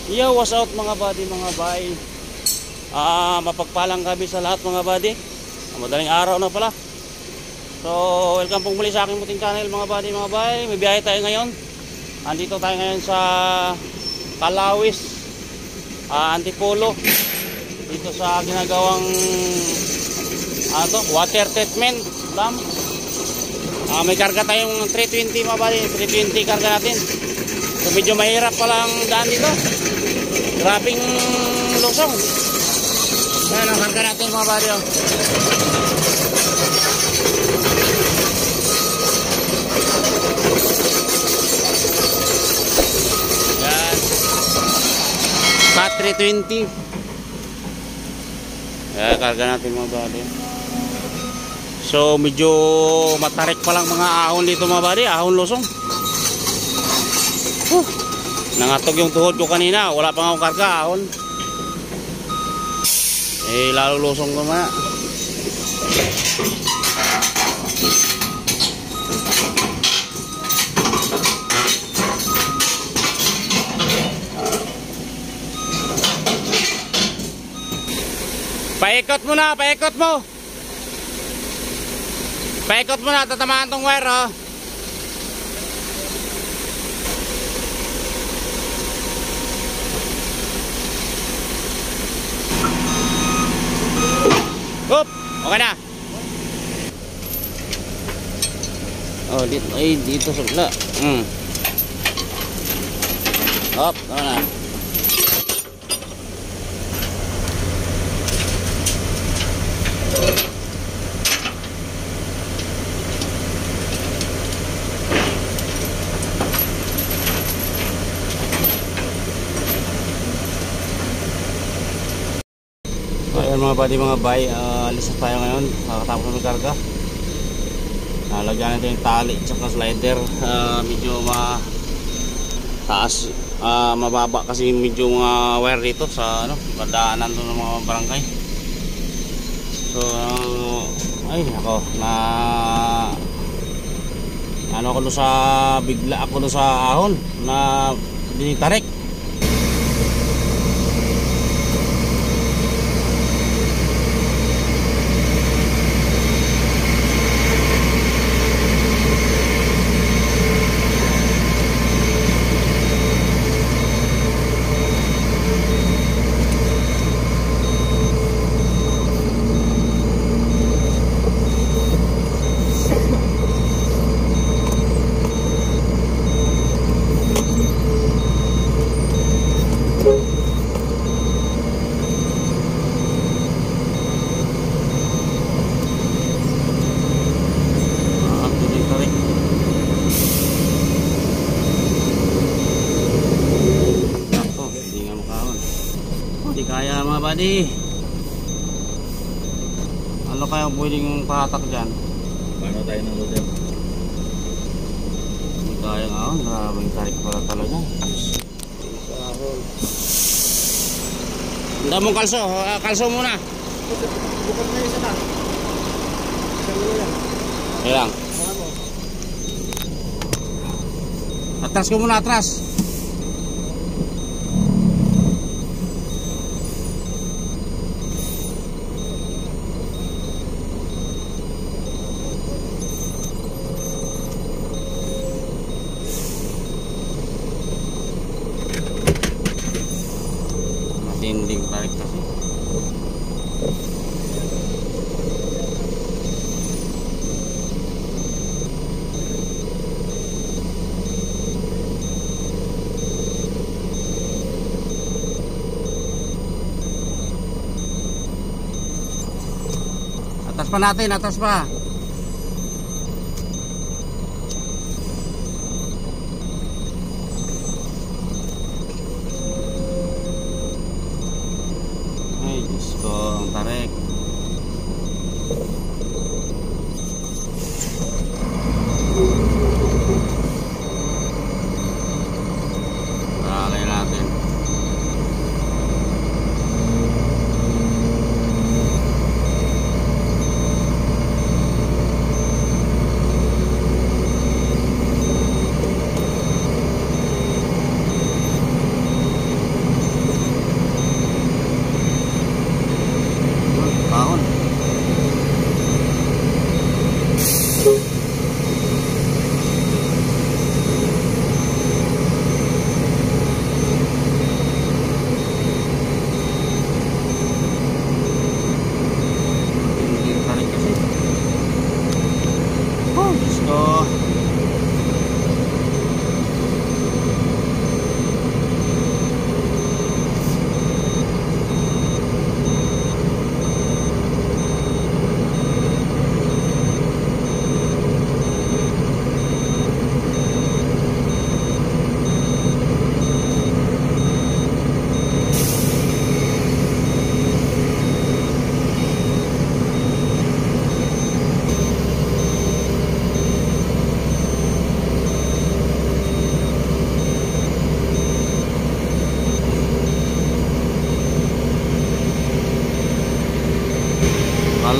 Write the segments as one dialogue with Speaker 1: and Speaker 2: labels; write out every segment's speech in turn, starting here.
Speaker 1: Yo, what's out mga buddy, mga bay. Mapagpalang gabi sa lahat mga buddy. Madaling araw na pala. So, welcome pong muli sa aking muting channel mga buddy, mga bay. May biyahe tayo ngayon. Andito tayo ngayon sa Kalawis, Antipolo. Dito sa ginagawang water treatment dam. May karga tayong 320 mga buddy. 320 karga natin. So, medyo mahirap palang daan dito. Grabing lusong. Ayan ang karga natin mga buddy. Yan. Cat 320. Ayan, karga natin mga buddy. So medyo matarik pa lang mga ahon dito mga buddy. Ahon lusong. Nangatog yung tuhod ko kanina. Wala pa akong karga ahon. Lalo lusong ko na. Paikot mo na, paikot mo. Paikot mo na, tatamaan tong wire oh. Up, okay na. Oh, dito sa Up, tama na. Ayan mga buddy, mga bay, alis na tayo ngayon. Kakatapos ng karga. Lagyan natin yung tali at slider. Medyo taas, mababa kasi medyo wire dito sa padaanan doon ng mga barangay. So ay ako ako doon sa bigla ako doon sa ahon na dinitarik. Kaya mga buddy, ano kaya pwedeng pahatak dyan? Paano tayo ng loader? Hindi kaya nga, maraming tarik pala talaga. Hindi mong kalso, kalso muna.
Speaker 2: Bukan na isa na.
Speaker 1: Sige lang. Atras ko muna, atras. Matinding tarik kasi. Atas pa natin, atas pa. Ay, Diyos ko, ang tarik. Kaya natin.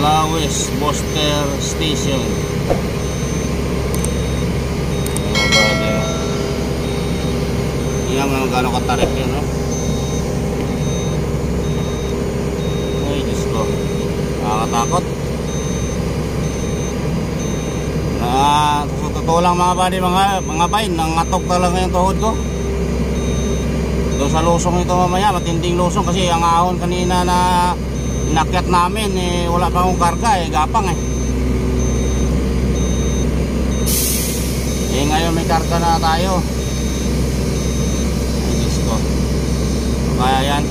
Speaker 1: Kalawis Booster Station. Mga body. Hindi naman gano'ng katarik yun, no? Ay, Diyos ko. Nakakatakot. Sa totoo lang mga body, mga bay, nangatok talaga yung tuhod ko. Doon sa lusong ito mamaya, matinding lusong kasi ang ahon kanina na inakyat namin, wala pa akong karga, gapang ngayon may karga na tayo. Ay, Diyos ko. Kaya yan,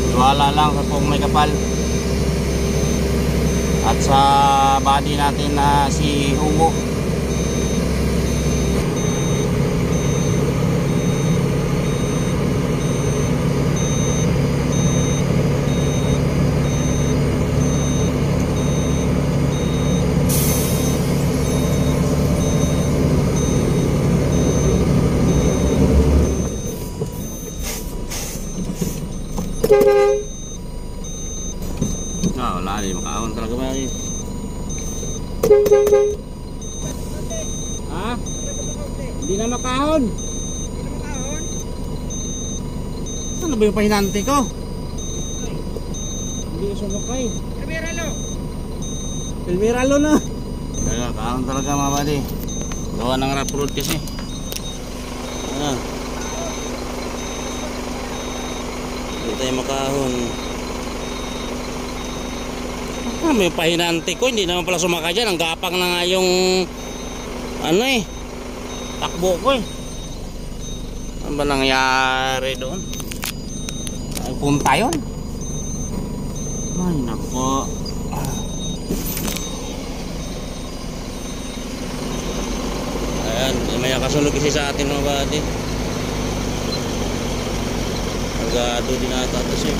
Speaker 1: iwala lang sa pong may kapal at sa body natin na si Hugo. Wala, di makaahon talaga ba yun? Ha? Hindi na makahon. Saan na ba yung pahinante ko? Hindi ko sumakay. Pilmiralo na. Kaya kahon talaga mga buddy. Gawa ng rough road kasi. Ayan. Hindi tayo makahon. May pahinante ko, hindi naman pala sumakay dyan. Ang gapang na nga yung takbo ko Ano ba nangyari doon? Ay, punta yun. Ay, nako. Ayan, may nakasunod kasi sa atin mga buddy. Agado din ata ito siya.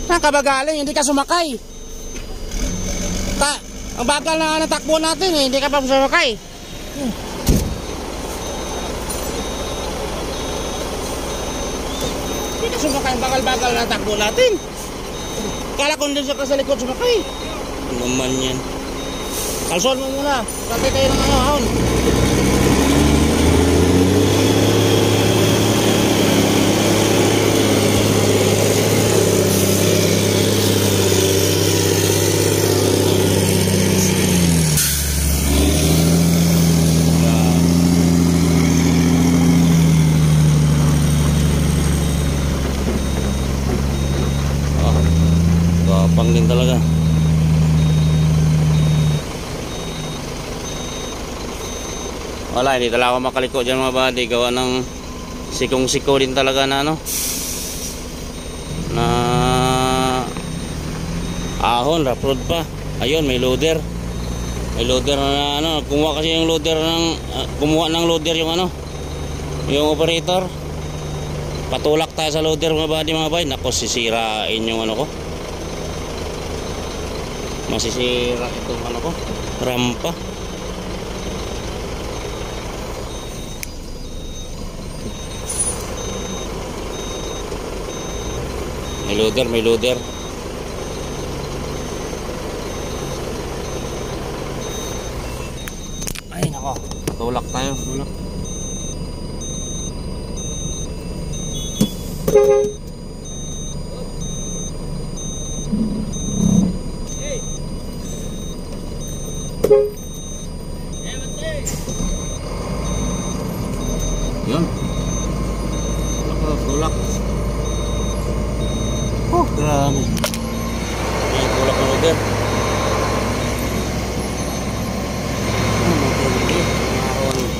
Speaker 1: Saan ka ba galing? Hindi ka sumakay. Ang bagal na natakbo natin hindi ka pa sumakay. Hindi ka sumakay, ang bagal-bagal na natakbo natin. Kala ko hindi siya sa likod sumakay. Ano naman yan? Kalson mo muna. Kasi kayo ng ahon. Gapang din talaga. Wala, hindi talaga ako makaliko dyan mga buddy. Gawa ng sikong-siko din talaga na na ahon, rough road pa. Ayun, may loader. May loader na kumuha kasi yung loader kumuha ng loader yung yung operator. Patulak tayo sa loader mga buddy mga bay. Nako, sisirain yung ko. Masisira itong ko, rampa. May loader. Ay nako, tulak tayo, tulak. Yun. Tulak. Oh, grabe. Yung tulak na loader.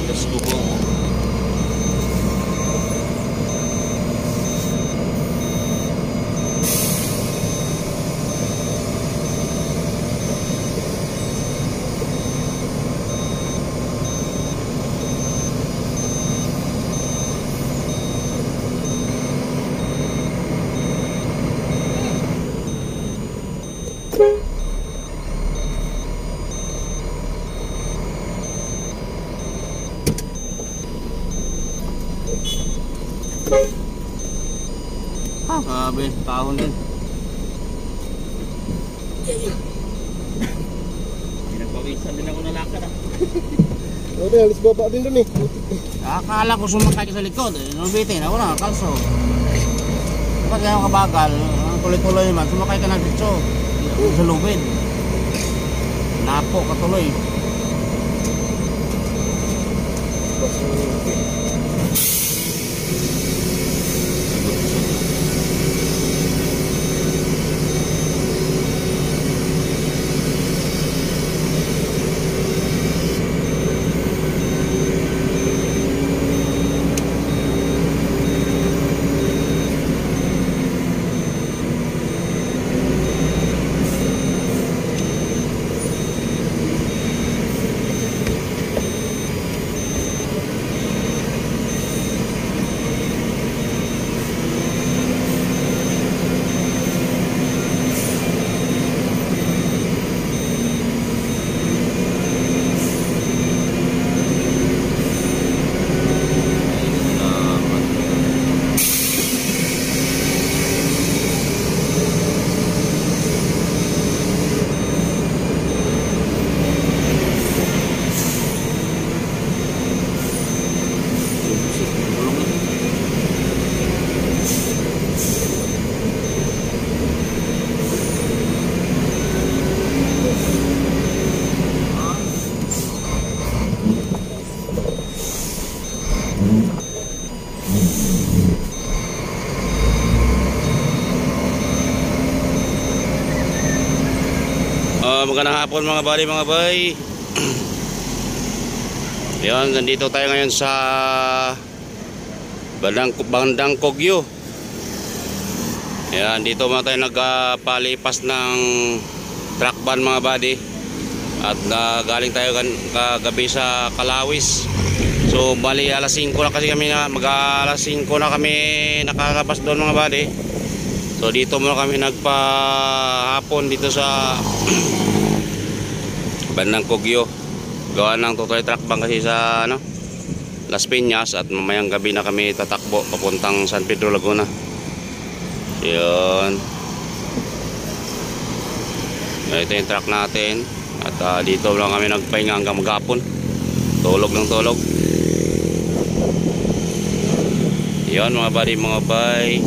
Speaker 1: Let's go po. Grabe, kahon din. Pinagpawisan din ako nalakad ah.
Speaker 2: O, di, alis baba din dun eh.
Speaker 1: Akala ko sumakay ka sa likod eh. Nubitin, ako na, kalso. Kapag gano'ng kabagal, tuloy-tuloy naman, sumakay ka na dito. Sa lubid. Napo ka tuloy. Magandang hapon mga buddy, mga bay. Yan, nandito tayo ngayon sa Bandang Kogyo. Yan, dito mga tayo nagpalipas ng truck ban mga buddy. At galing tayo kagabi sa Kalawis. So bali alas 5 na kasi kami alas 5 na kami nakalabas doon mga buddy. So dito muna kami nagpahapon dito sa Bandang Kogyo. Gawa ng total truck ban kasi sa Las Piñas, at mamayang gabi na kami tatakbo papuntang San Pedro Laguna. Yun. Ito yung truck natin. At dito lang kami nagpahinga hanggang maghapon. Tulog ng tulog. Yun mga buddy, mga bay.